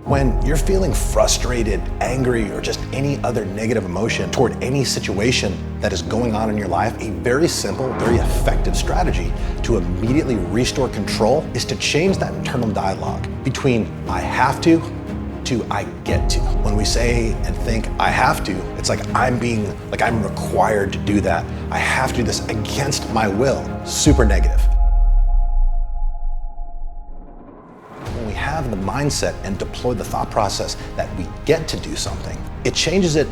When you're feeling frustrated, angry, or just any other negative emotion toward any situation that is going on in your life, a very simple, very effective strategy to immediately restore control is to change that internal dialogue between I have to I get to. When we say and think I have to, it's like I'm required to do that. I have to do this against my will. Super negative. When we have the mindset and deploy the thought process that we get to do something, it changes it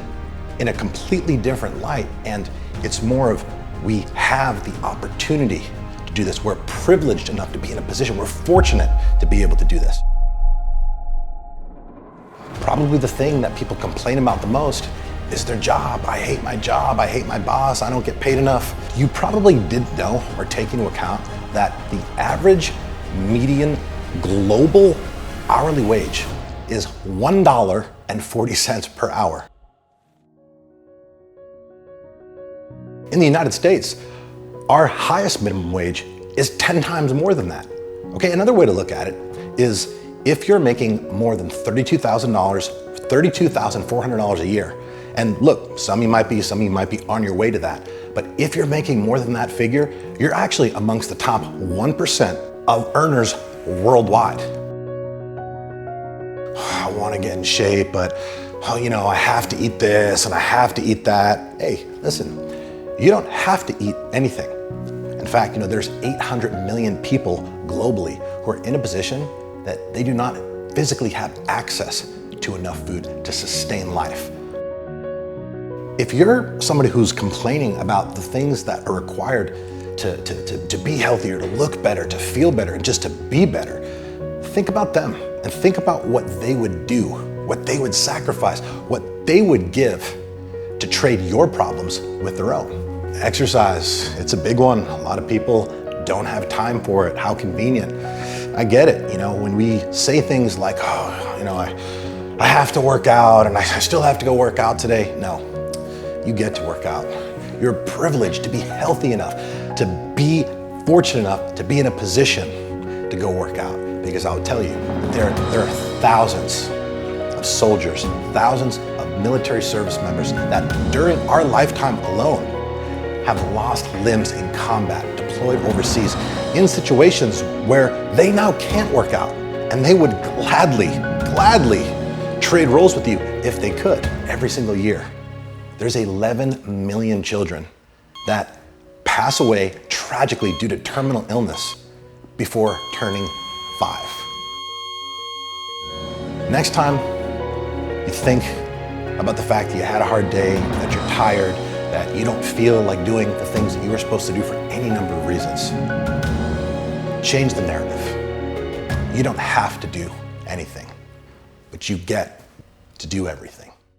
in a completely different light, and it's more of we have the opportunity to do this. We're privileged enough to be in a position, we're fortunate to be able to do this. Probably the thing that people complain about the most is their job. I hate my job, I hate my boss, I don't get paid enough. You probably didn't know or take into account that the average median global hourly wage is $1.40 per hour. In the United States, our highest minimum wage is 10 times more than that. Okay, another way to look at it is if you're making more than $32,400 a year, and look, some of you might be on your way to that, but if you're making more than that figure, you're actually amongst the top 1% of earners worldwide. I want to get in shape, but I have to eat this and I have to eat that. Hey, listen, you don't have to eat anything. In fact, there's 800 million people globally who are in a position that they do not physically have access to enough food to sustain life. If you're somebody who's complaining about the things that are required to be healthier, to look better, to feel better, and just to be better, think about them and think about what they would do, what they would sacrifice, what they would give to trade your problems with their own. Exercise, it's a big one. A lot of people don't have time for it. How convenient. I get it, when we say things like, I have to work out and I still have to go work out today. No, you get to work out. You're privileged to be healthy enough, to be fortunate enough to be in a position to go work out. Because I'll tell you, there are thousands of soldiers, thousands of military service members that during our lifetime alone have lost limbs in combat, deployed overseas in situations where they now can't work out, and they would gladly trade roles with you if they could. Every single year, there's 11 million children that pass away tragically due to terminal illness before turning 5. Next time you think about the fact that you had a hard day, that you're tired, that you don't feel like doing the things that you were supposed to do for any number of reasons, change the narrative. You don't have to do anything, but you get to do everything.